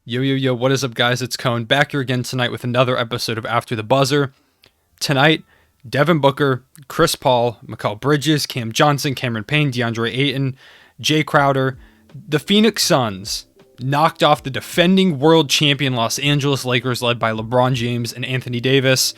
Yo, yo, yo, what is up, guys? It's Cone back here again tonight with another episode of After the Buzzer. Tonight, Devin Booker, Chris Paul, Mikal Bridges, Cam Johnson, Cameron Payne, DeAndre Ayton, Jay Crowder, the Phoenix Suns knocked off the defending world champion Los Angeles Lakers led by LeBron James and Anthony Davis.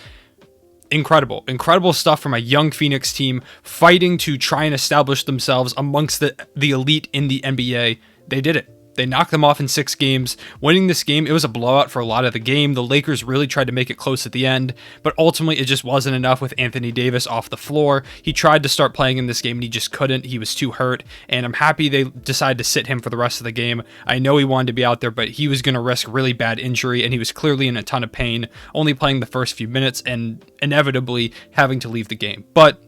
Incredible stuff from a young Phoenix team fighting to try and establish themselves amongst the elite in the NBA. They did it. They knocked them off in 6 games. Winning this game, it was a blowout for a lot of the game. The Lakers really tried to make it close at the end, but ultimately it just wasn't enough with Anthony Davis off the floor. He tried to start playing in this game and he just couldn't. He was too hurt, and I'm happy they decided to sit him for the rest of the game. I know he wanted to be out there, but he was going to risk really bad injury, and he was clearly in a ton of pain, only playing the first few minutes and inevitably having to leave the game. But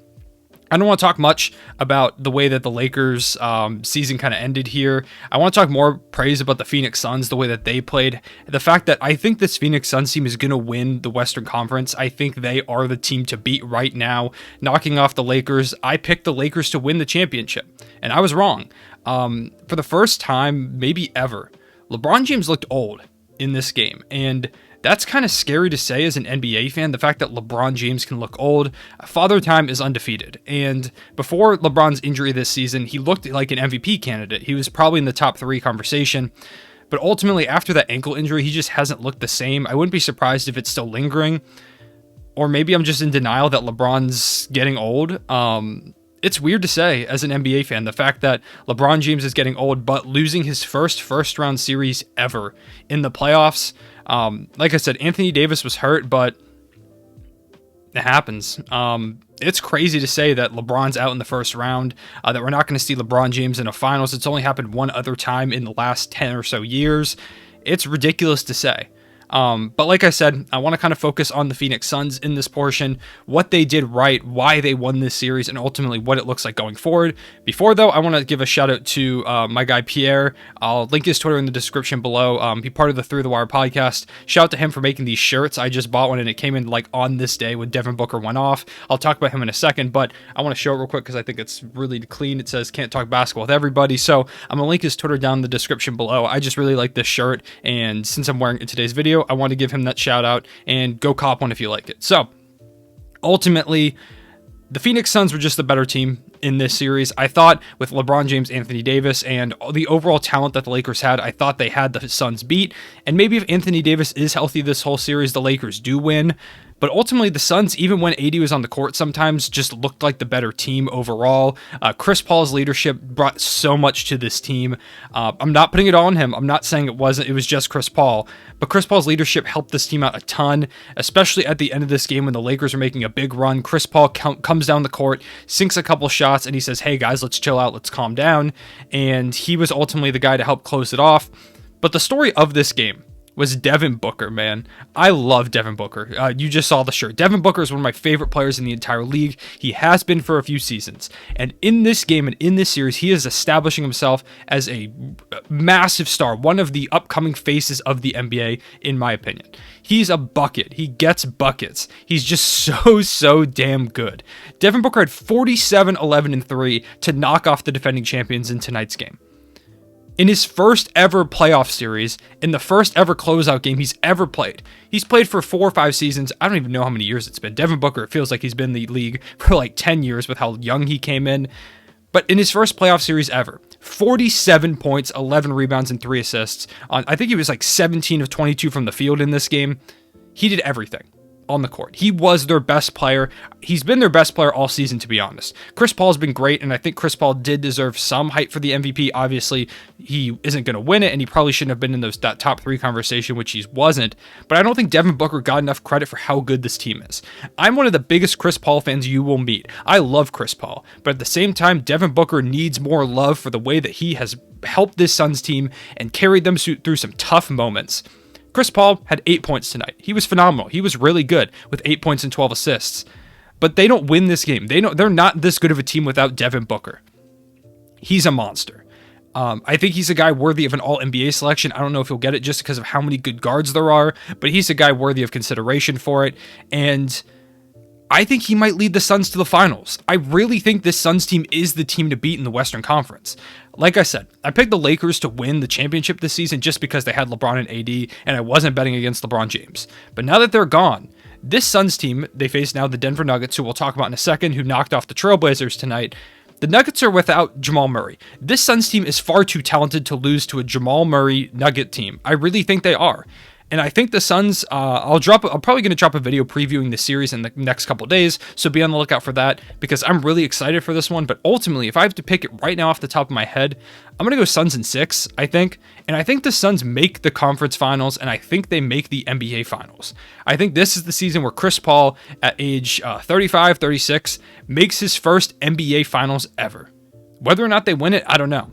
I don't want to talk much about the way that the Lakers season kind of ended here. I want to talk more praise about the Phoenix Suns, the way that they played. The fact that I think this Phoenix Suns team is going to win the Western Conference. I think they are the team to beat right now, knocking off the Lakers. I picked the Lakers to win the championship, and I was wrong. For the first time, maybe ever, LeBron James looked old in this game, and that's kind of scary to say as an NBA fan, the fact that LeBron James can look old. Father Time is undefeated, and before LeBron's injury this season, he looked like an MVP candidate. He was probably in the top 3 conversation, but ultimately after that ankle injury, he just hasn't looked the same. I wouldn't be surprised if it's still lingering, or maybe I'm just in denial that LeBron's getting old. It's weird to say as an NBA fan, the fact that LeBron James is getting old, but losing his first round series ever in the playoffs. Like I said, Anthony Davis was hurt, but it happens. It's crazy to say that LeBron's out in the first round, that we're not going to see LeBron James in a finals. It's only happened one other time in the last 10 or so years. It's ridiculous to say. But like I said, I want to kind of focus on the Phoenix Suns in this portion, what they did right, why they won this series, and ultimately what it looks like going forward. Before, though, I want to give a shout out to my guy Pierre. I'll link his Twitter in the description below. He part of the Through the Wire podcast. Shout out to him for making these shirts. I just bought one and it came in like on this day when Devin Booker went off. I'll talk about him in a second, but I want to show it real quick because I think it's really clean. It says "Can't talk basketball with everybody," so I'm gonna link his Twitter down in the description below. I just really like this shirt, and since I'm wearing it in today's video, I want to give him that shout out, and go cop one if you like it. So ultimately, the Phoenix Suns were just the better team in this series. I thought with LeBron James, Anthony Davis, and the overall talent that the Lakers had, I thought they had the Suns beat. And maybe if Anthony Davis is healthy this whole series, the Lakers do win. But ultimately, the Suns, even when AD was on the court, sometimes just looked like the better team overall. Chris Paul's leadership brought so much to this team. I'm not putting it all on him. I'm not saying it wasn't. It was just Chris Paul. But Chris Paul's leadership helped this team out a ton, especially at the end of this game when the Lakers are making a big run. Chris Paul comes down the court, sinks a couple shots, and he says, "Hey, guys, let's chill out. Let's calm down." And he was ultimately the guy to help close it off. But the story of this game was Devin Booker, man. I love Devin Booker. You just saw the shirt. Devin Booker is one of my favorite players in the entire league. He has been for a few seasons. And in this game and in this series, he is establishing himself as a massive star, one of the upcoming faces of the NBA, in my opinion. He's a bucket. He gets buckets. He's just so damn good. Devin Booker had 47, 11, and 3 to knock off the defending champions in tonight's game. In his first ever playoff series, in the first ever closeout game he's ever played. He's played for 4 or 5 seasons. I don't even know how many years it's been. Devin Booker, it feels like he's been in the league for like 10 years with how young he came in. But in his first playoff series ever, 47 points, 11 rebounds, and 3 assists. I think he was like 17 of 22 from the field in this game. He did everything on the court. He was their best player. He's been their best player all season, to be honest. Chris Paul's been great, and I think Chris Paul did deserve some hype for the MVP. Obviously, he isn't going to win it, and he probably shouldn't have been in that top 3 conversation, which he wasn't. But I don't think Devin Booker got enough credit for how good this team is. I'm one of the biggest Chris Paul fans you will meet. I love Chris Paul, but at the same time, Devin Booker needs more love for the way that he has helped this Suns team and carried them through some tough moments. Chris Paul had 8 points tonight. He was phenomenal. He was really good with 8 points and 12 assists. But they don't win this game. They're not this good of a team without Devin Booker. He's a monster. I think he's a guy worthy of an All-NBA selection. I don't know if he'll get it just because of how many good guards there are, but he's a guy worthy of consideration for it. And I think he might lead the Suns to the finals. I really think this Suns team is the team to beat in the Western Conference. Like I said, I picked the Lakers to win the championship this season just because they had LeBron and AD, and I wasn't betting against LeBron James. But now that they're gone, this Suns team, they face now the Denver Nuggets, who we'll talk about in a second, who knocked off the Trailblazers tonight. The Nuggets are without Jamal Murray. This Suns team is far too talented to lose to a Jamal Murray Nugget team. I really think they are. And I think the Suns, I'm probably going to drop a video previewing the series in the next couple days, so be on the lookout for that, because I'm really excited for this one. But ultimately, if I have to pick it right now off the top of my head, I'm going to go Suns in 6, I think. And I think the Suns make the conference finals, and I think they make the NBA finals. I think this is the season where Chris Paul, at age 35, 36, makes his first NBA finals ever. Whether or not they win it, I don't know.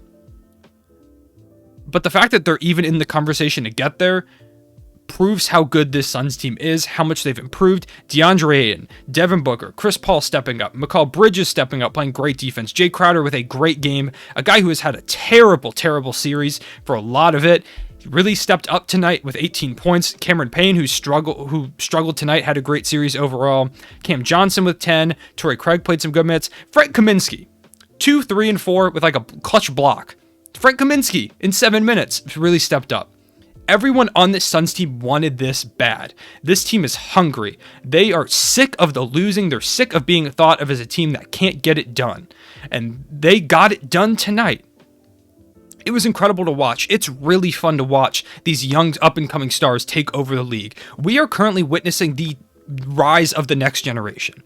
But the fact that they're even in the conversation to get there proves how good this Suns team is, how much they've improved. DeAndre Ayton, Devin Booker, Chris Paul stepping up, Mikal Bridges stepping up, playing great defense, Jay Crowder with a great game, a guy who has had a terrible series for a lot of it. He really stepped up tonight with 18 points. Cameron Payne, who struggled tonight, had a great series overall. Cam Johnson with 10. Torrey Craig played some good minutes. Frank Kaminsky, 2, 3, and 4 with like a clutch block. Frank Kaminsky in 7 minutes really stepped up. Everyone on this Suns team wanted this bad. This team is hungry. They are sick of the losing. They're sick of being thought of as a team that can't get it done. And they got it done tonight. It was incredible to watch. It's really fun to watch these young up-and-coming stars take over the league. We are currently witnessing the rise of the next generation.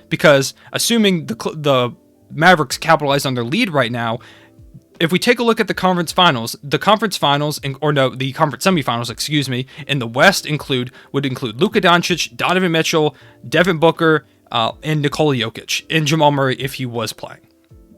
Because assuming the Mavericks capitalize on their lead right now, if we take a look at the conference semifinals, in the West would include Luka Doncic, Donovan Mitchell, Devin Booker, and Nikola Jokic, and Jamal Murray if he was playing.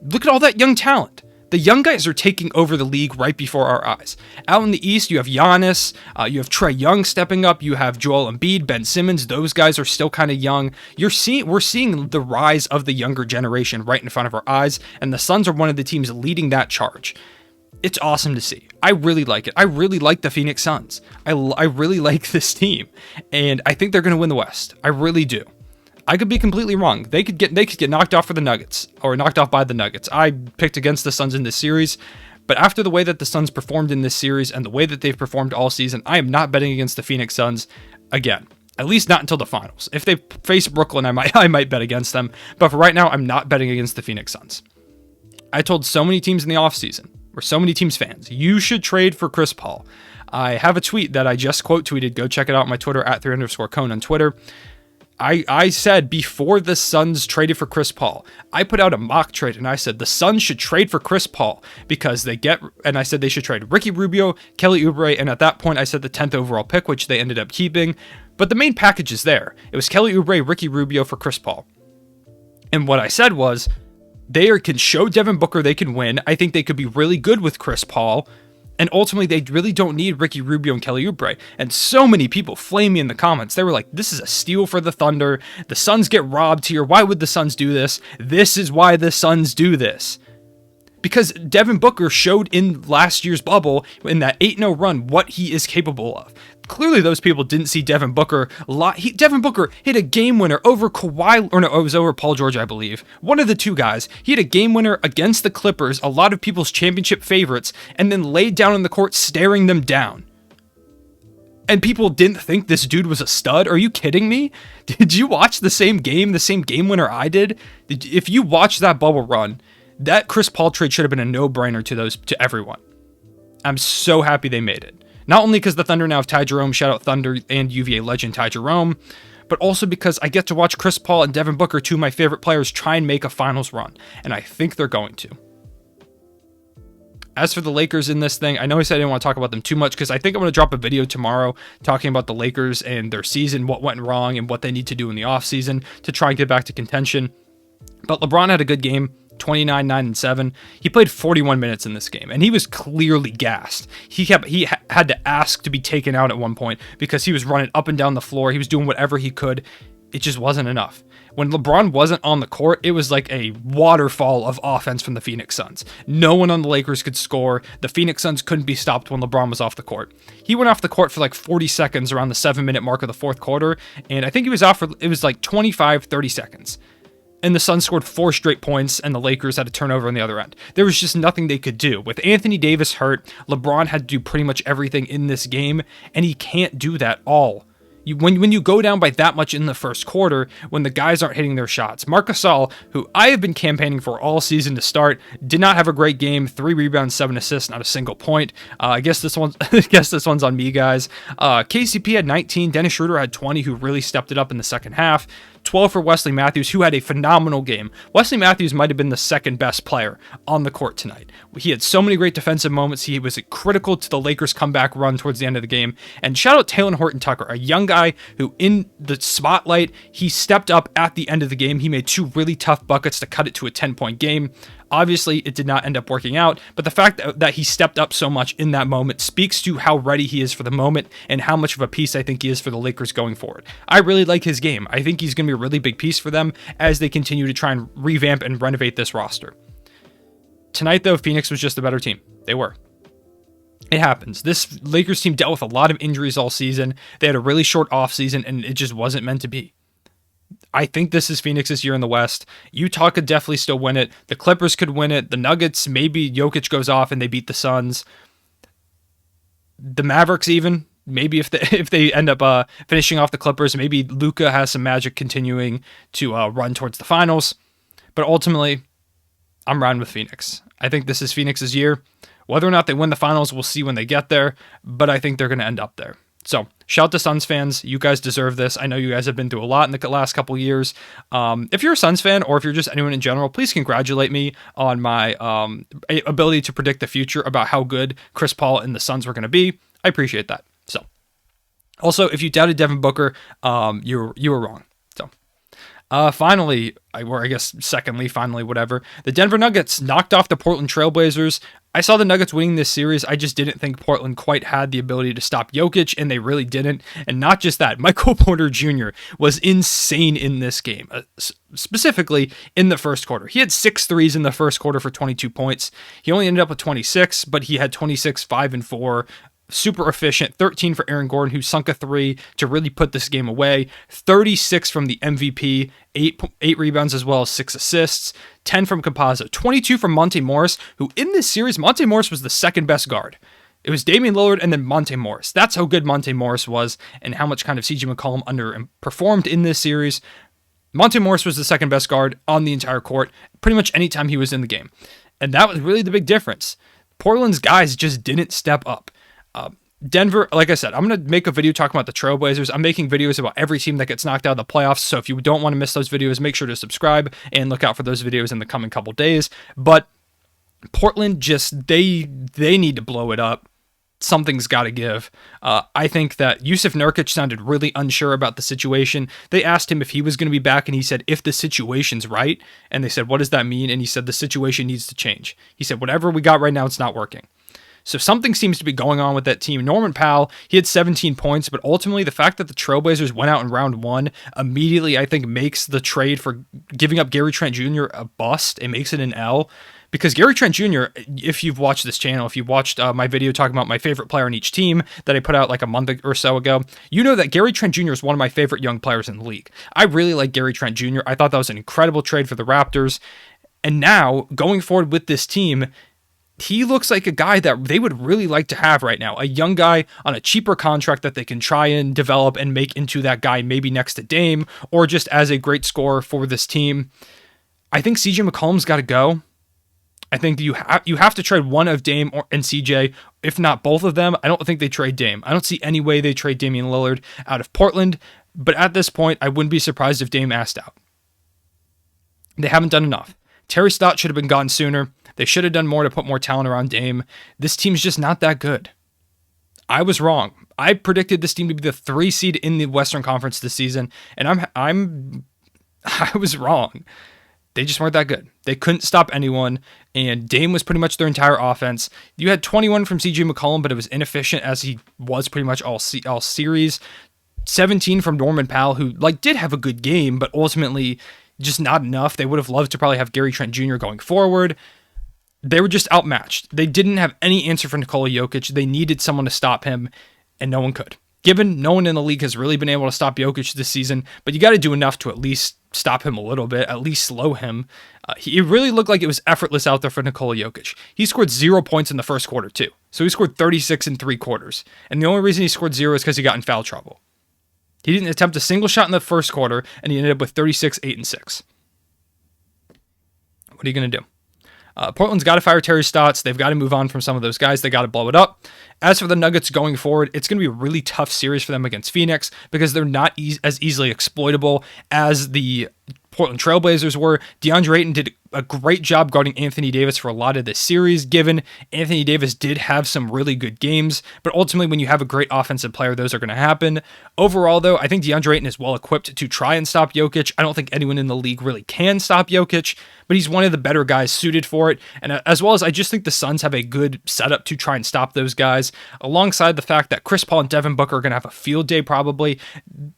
Look at all that young talent. The young guys are taking over the league right before our eyes. Out in the East, you have Giannis, you have Trae Young stepping up, you have Joel Embiid, Ben Simmons. Those guys are still kind of young. We're seeing the rise of the younger generation right in front of our eyes, and the Suns are one of the teams leading that charge. It's awesome to see. I really like it. I really like the Phoenix Suns. I really like this team, and I think they're going to win the West. I really do. I could be completely wrong. They could get knocked off for the Nuggets, or knocked off by the Nuggets. I picked against the Suns in this series, but after the way that the Suns performed in this series and the way that they've performed all season, I am not betting against the Phoenix Suns again. At least not until the finals. If they face Brooklyn, I might bet against them, but for right now, I'm not betting against the Phoenix Suns. I told so many teams in the offseason, or so many teams fans, you should trade for Chris Paul. I have a tweet that I just quote tweeted. Go check it out on my Twitter, @3_Cone on Twitter. I said before the Suns traded for Chris Paul, I put out a mock trade and I said the Suns should trade for Chris Paul because I said they should trade Ricky Rubio, Kelly Oubre, and at that point I said the 10th overall pick, which they ended up keeping. But the main package is there. It was Kelly Oubre, Ricky Rubio for Chris Paul. And what I said was, they can show Devin Booker they can win. I think they could be really good with Chris Paul. And ultimately, they really don't need Ricky Rubio and Kelly Oubre. And so many people flame me in the comments. They were like, this is a steal for the Thunder. The Suns get robbed here. Why would the Suns do this? This is why the Suns do this. Because Devin Booker showed in last year's bubble, in that 8-0 run, what he is capable of. Clearly, those people didn't see Devin Booker a lot. Devin Booker hit a game winner over Kawhi, or no, it was over Paul George, I believe. One of the two guys. He hit a game winner against the Clippers, a lot of people's championship favorites, and then laid down on the court staring them down. And people didn't think this dude was a stud? Are you kidding me? Did you watch the same game winner I did? If you watched that bubble run, that Chris Paul trade should have been a no-brainer to everyone. I'm so happy they made it. Not only because the Thunder now have Ty Jerome, shout out Thunder and UVA legend Ty Jerome, but also because I get to watch Chris Paul and Devin Booker, two of my favorite players, try and make a finals run. And I think they're going to. As for the Lakers in this thing, I know I said I didn't want to talk about them too much because I think I'm going to drop a video tomorrow talking about the Lakers and their season, what went wrong, and what they need to do in the offseason to try and get back to contention. But LeBron had a good game. 29, 9, and 7. He played 41 minutes in this game, and he was clearly gassed. He had to ask to be taken out at one point because he was running up and down the floor. He was doing whatever he could. it just wasn't enough. When LeBron wasn't on the court, it was like a waterfall of offense from the Phoenix Suns. No one on the Lakers could score. The Phoenix Suns couldn't be stopped when LeBron was off the court. He went off the court for like 40 seconds around the 7-minute mark of the fourth quarter, and I think he was out for, it was like 25, 30 seconds. And the Suns scored 4 straight points, and the Lakers had a turnover on the other end. There was just nothing they could do. With Anthony Davis hurt, LeBron had to do pretty much everything in this game, and he can't do that all. When you go down by that much in the first quarter, when the guys aren't hitting their shots. Marc Gasol, who I have been campaigning for all season to start, did not have a great game. 3 rebounds, 7 assists, not a single point. I guess this one's on me, guys. KCP had 19. Dennis Schroeder had 20, who really stepped it up in the second half. 12 for Wesley Matthews, who had a phenomenal game. Wesley Matthews might have been the second best player on the court tonight. He had so many great defensive moments. He was critical to the Lakers' comeback run towards the end of the game. And shout out Talen Horton-Tucker, a young guy who in the spotlight, he stepped up at the end of the game. He made 2 really tough buckets to cut it to a 10-point game. Obviously, it did not end up working out, but the fact that he stepped up so much in that moment speaks to how ready he is for the moment and how much of a piece I think he is for the Lakers going forward. I really like his game. I think he's going to be a really big piece for them as they continue to try and revamp and renovate this roster. Tonight, though, Phoenix was just a better team. They were. It happens. This Lakers team dealt with a lot of injuries all season. They had a really short offseason, and it just wasn't meant to be. I think this is Phoenix's year in the West. Utah could definitely still win it. The Clippers could win it. The Nuggets, maybe Jokic goes off and they beat the Suns. The Mavericks even, maybe if they end up finishing off the Clippers, maybe Luka has some magic continuing to run towards the finals. But ultimately, I'm riding with Phoenix. I think this is Phoenix's year. Whether or not they win the finals, we'll see when they get there, but I think they're going to end up there. So, shout out to Suns fans. You guys deserve this. I know you guys have been through a lot in the last couple of years. If you're a Suns fan or if you're just anyone in general, please congratulate me on my ability to predict the future about how good Chris Paul and the Suns were going to be. I appreciate that. So, also, if you doubted Devin Booker, you were wrong. Finally, whatever. The Denver Nuggets knocked off the Portland Trailblazers. I saw the Nuggets winning this series. I just didn't think Portland quite had the ability to stop Jokic, and they really didn't. And not just that, Michael Porter Jr. was insane in this game, specifically in the first quarter. He had 6 threes in the first quarter for 22 points. He only ended up with 26, but he had 26, 5, and 4. Super efficient. 13 for Aaron Gordon, who sunk a 3 to really put this game away. 36 from the MVP, 8 rebounds as well as 6 assists. 10 from Campazzo. 22 from Monte Morris, who in this series, Monte Morris was the second best guard. It was Damian Lillard and then Monte Morris. That's how good Monte Morris was and how much kind of CJ McCollum underperformed in this series. Monte Morris was the second best guard on the entire court pretty much anytime he was in the game. And that was really the big difference. Portland's guys just didn't step up. Denver, like I said, I'm going to make a video talking about the Trailblazers. I'm making videos about every team that gets knocked out of the playoffs, so if you don't want to miss those videos, make sure to subscribe and look out for those videos in the coming couple days. But Portland just, they need to blow it up. Something's got to give. I think that Yusuf Nurkic sounded really unsure about the situation. They asked him if he was going to be back, and he said, if the situation's right. And they said, what does that mean? And he said, the situation needs to change. He said, whatever we got right now, it's not working. So something seems to be going on with that team. Norman Powell, he had 17 points, but ultimately the fact that the Trailblazers went out in round 1 immediately, I think, makes the trade for giving up Gary Trent Jr. a bust. It makes it an L. Because Gary Trent Jr., if you've watched this channel, if you watched my video talking about my favorite player on each team that I put out like a month or so ago, you know that Gary Trent Jr. is one of my favorite young players in the league. I really like Gary Trent Jr. I thought that was an incredible trade for the Raptors. And now, going forward with this team, he looks like a guy that they would really like to have right now. A young guy on a cheaper contract that they can try and develop and make into that guy maybe next to Dame or just as a great scorer for this team. I think CJ McCollum's got to go. I think you have to trade one of Dame and CJ, if not both of them. I don't think they trade Dame. I don't see any way they trade Damian Lillard out of Portland, but at this point, I wouldn't be surprised if Dame asked out. They haven't done enough. Terry Stott should have been gone sooner. They should have done more to put more talent around Dame. This team's just not that good. I was wrong. I predicted this team to be the 3 seed in the Western Conference this season, and I was wrong. They just weren't that good. They couldn't stop anyone, and Dame was pretty much their entire offense. You had 21 from CJ McCollum, but it was inefficient as he was pretty much all series. 17 from Norman Powell, who like did have a good game, but ultimately just not enough. They would have loved to probably have Gary Trent Jr. going forward. They were just outmatched. They didn't have any answer for Nikola Jokic. They needed someone to stop him, and no one could. Given no one in the league has really been able to stop Jokic this season, but you got to do enough to at least stop him a little bit, at least slow him. It really looked like it was effortless out there for Nikola Jokic. He scored 0 points in the first quarter, too. So he scored 36 in 3 quarters. And the only reason he scored 0 is because he got in foul trouble. He didn't attempt a single shot in the first quarter, and he ended up with 36, 8, and 6. What are you going to do? Portland's got to fire Terry Stotts. They've got to move on from some of those guys. They got to blow it up. As for the Nuggets going forward, it's going to be a really tough series for them against Phoenix because they're not as easily exploitable as the Portland Trailblazers were. DeAndre Ayton did a great job guarding Anthony Davis for a lot of this series, given Anthony Davis did have some really good games, but ultimately when you have a great offensive player, those are going to happen. Overall, though, I think DeAndre Ayton is well equipped to try and stop Jokic. I don't think anyone in the league really can stop Jokic, but he's one of the better guys suited for it, and as well as I just think the Suns have a good setup to try and stop those guys, alongside the fact that Chris Paul and Devin Booker are going to have a field day probably.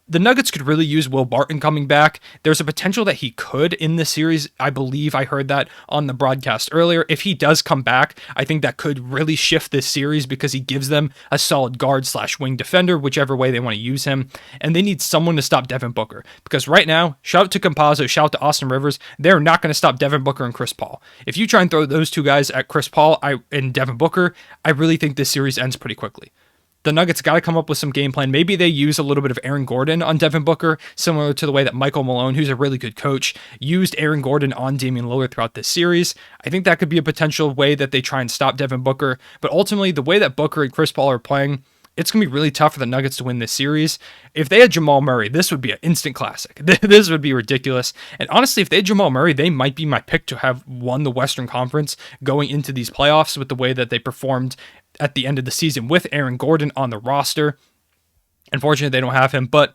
The Nuggets could really use Will Barton coming back. There's a potential that he could in this series. I believe I heard that on the broadcast earlier. If he does come back, I think that could really shift this series because he gives them a solid guard / wing defender, whichever way they want to use him. And they need someone to stop Devin Booker because right now, shout out to Campazzo, shout out to Austin Rivers, they're not going to stop Devin Booker and Chris Paul. If you try and throw those two guys at Chris Paul and Devin Booker, I really think this series ends pretty quickly. The Nuggets got to come up with some game plan. Maybe they use a little bit of Aaron Gordon on Devin Booker, similar to the way that Michael Malone, who's a really good coach, used Aaron Gordon on Damian Lillard throughout this series. I think that could be a potential way that they try and stop Devin Booker. But ultimately, the way that Booker and Chris Paul are playing, it's going to be really tough for the Nuggets to win this series. If they had Jamal Murray, this would be an instant classic. This would be ridiculous. And honestly, if they had Jamal Murray, they might be my pick to have won the Western Conference going into these playoffs with the way that they performed at the end of the season with Aaron Gordon on the roster. Unfortunately, they don't have him, but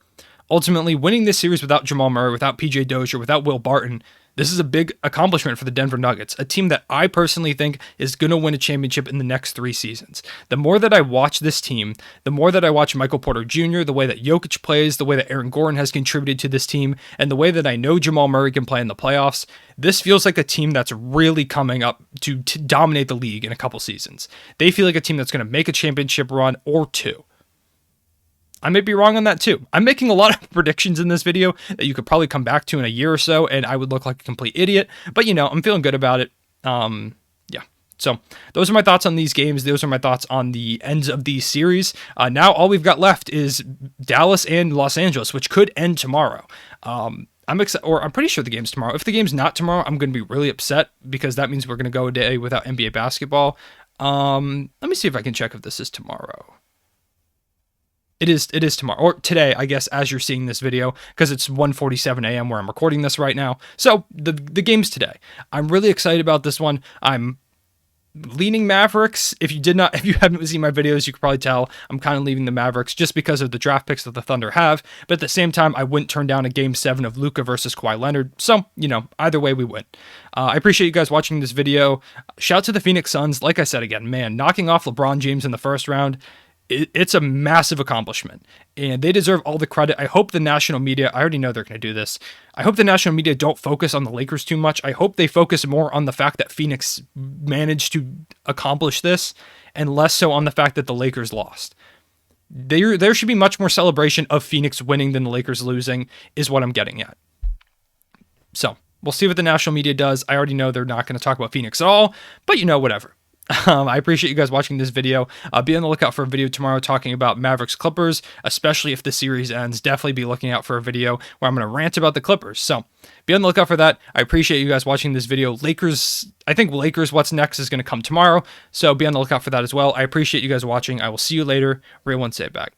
ultimately winning this series without Jamal Murray, without PJ Dozier, without Will Barton, this is a big accomplishment for the Denver Nuggets, a team that I personally think is going to win a championship in the next 3 seasons. The more that I watch this team, the more that I watch Michael Porter Jr., the way that Jokic plays, the way that Aaron Gordon has contributed to this team, and the way that I know Jamal Murray can play in the playoffs, this feels like a team that's really coming up to dominate the league in a couple seasons. They feel like a team that's going to make a championship run or 2. I may be wrong on that too. I'm making a lot of predictions in this video that you could probably come back to in a year or so, and I would look like a complete idiot. But, I'm feeling good about it. Yeah. So those are my thoughts on these games. Those are my thoughts on the ends of these series. Now all we've got left is Dallas and Los Angeles, which could end tomorrow. I'm pretty sure the game's tomorrow. If the game's not tomorrow, I'm going to be really upset because that means we're going to go a day without NBA basketball. Let me see if I can check if this is tomorrow. It is tomorrow, or today, I guess, as you're seeing this video, because it's 1:47 a.m. where I'm recording this right now. So the game's today. I'm really excited about this one. I'm leaning Mavericks. If you haven't seen my videos, you could probably tell I'm kind of leaving the Mavericks just because of the draft picks that the Thunder have. But at the same time, I wouldn't turn down a Game 7 of Luka versus Kawhi Leonard. So, either way, we win. I appreciate you guys watching this video. Shout out to the Phoenix Suns. Like I said again, man, knocking off LeBron James in the first round, it's a massive accomplishment, and they deserve all the credit. I hope the national media, I already know they're going to do this, I hope the national media don't focus on the Lakers too much. I hope they focus more on the fact that Phoenix managed to accomplish this, and less so on the fact that the Lakers lost. There should be much more celebration of Phoenix winning than the Lakers losing, is what I'm getting at. So, we'll see what the national media does. I already know they're not going to talk about Phoenix at all, but whatever. I appreciate you guys watching this video. Be on the lookout for a video tomorrow talking about Mavericks Clippers, especially if the series ends. Definitely be looking out for a video where I'm going to rant about the Clippers. So be on the lookout for that. I appreciate you guys watching this video. I think Lakers What's Next is going to come tomorrow. So be on the lookout for that as well. I appreciate you guys watching. I will see you later. Real one, say it back.